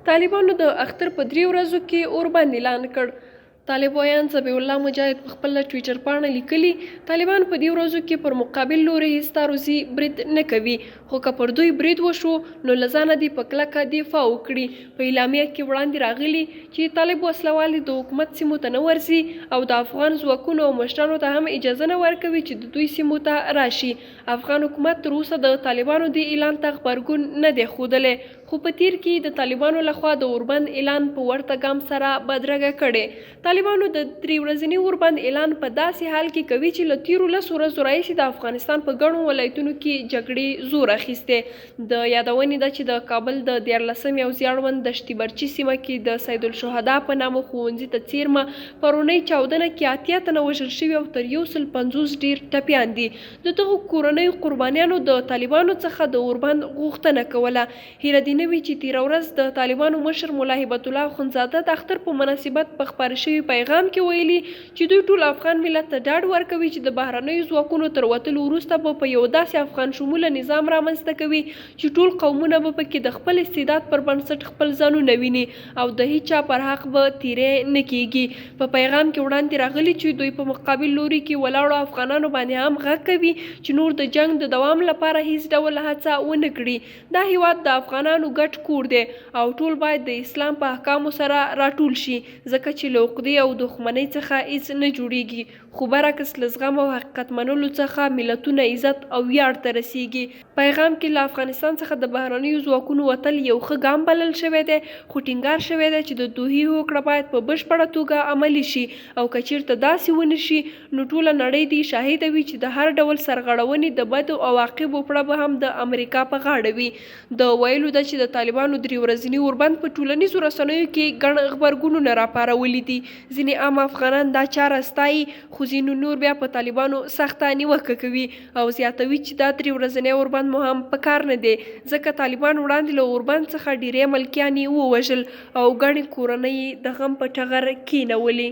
طالبانو د اختر په 3 ورځو کې اوربند اعلان کړ. طالب ویان ذبیح الله مجاهد په خپل ټویټر پاڼه لیکلي طالبان په دې ورځو کې پر مقابل لوري هیڅ تعرضي برید نه کوي، خو که پر دوی برید وشو نو له ځانه دې په کلکه دفاع وکړي. په اعلامیه کې وړاندې راغلي چې طالب وسله والي د حکومت سیمو ته نه ورځي او د افغان ځواکونو او مشرانو ته هم اجازه نه ورکوي چې د دوی سیمو ته راشي. افغان حکومت تر اوسه د طالبانو د اعلان ته غبرګون نه دی ښودلی، خو په تیر کې د طالبانو لخوا د اوربند اعلان په ورته ګام سره بدرګه کړې. طالبانو د 3 ورځني اوربند اعلان په داسې حال کې کوي چې له تیرو 10 ورځو راهیسې د افغانستان په ګڼو ولایتونو کې جګړې زور اخیستې. د یادونې ده چې د کابل د 14 او زیړوند دشتي برچي سیمه کې د سید الشهدا په نامه ښوونځي ته څیرمه پرونۍ چاودنه کې 80 تنه وژل شوي او تر 150 ډیر ټپیان دي. د دغو کورنیو قربانیانو د طالبانو څخه د اوربند غوښتنه کوله. هیله دې نه وي چې تیره ورځ د طالبانو مشر ملا هیبت الله اخندزاده د اختر په مناسبت په خپاره شوي پیغام کې ویلي چې دوی ټول افغان ملت ته ډاډ ورکوي چې د بهرنیو ځواکونو تر وتلو وروسته به په یو داسې افغان شموله نظام رامنځته کوي چې ټول قومونه به پکې د خپل استعداد پر بنسټ خپل ځانونه ویني او د هیچا پر حق به تیری نه کیږي. په پیغام کې وړاندې راغلي چې دوی په مقابل لوري کې ولاړو افغانانو باندې هم غږ کوي چې نور د جنگ د دوام لپاره هیڅ ډول هڅه ونه کړي. دا هیواد د افغانانو ګډ کور دی او ټول باید د اسلام په احکامو سره راټول شي، ځکه چې له عقدې او دښمنۍ څخه هیڅ نه جوړیږي، خو برعکس له زغم او حقیقت منلو څخه ملتونه عزت او ویاړ ته رسیږي. پیغام کې له افغانستان څخه د بهرنیو ځواکونو وتل یو ښه ګام بلل شوی دی، خو ټینګار شوی دی چې د دوحې هوکړه باید په بشپړه توګه عملي شي او که چیرته داسې ونه شي نو ټوله نړۍ دې شاهده وي چې د هر ډول سرغړونې د بدو عواقبو پړه به هم د امریکا په غاړه وي. د ویلو ده چې د طالبانو 3 ورځني اوربند په ټولنیزو رسنیو کې ګڼ غبرګونونه راپارولي دي. ځینې عام افغانان دا چاره ستایي، خو ځینو نور بیا په طالبانو سخته نیوکه کوي او زیاتوي چې دا 3 ورځنی اوربند مو هم په کار نه دی، ځکه طالبان وړاندې له اوربند څخه ډیری ملکیان یې ووژل او ګڼې کورنۍ د غم په ټغر کینولې.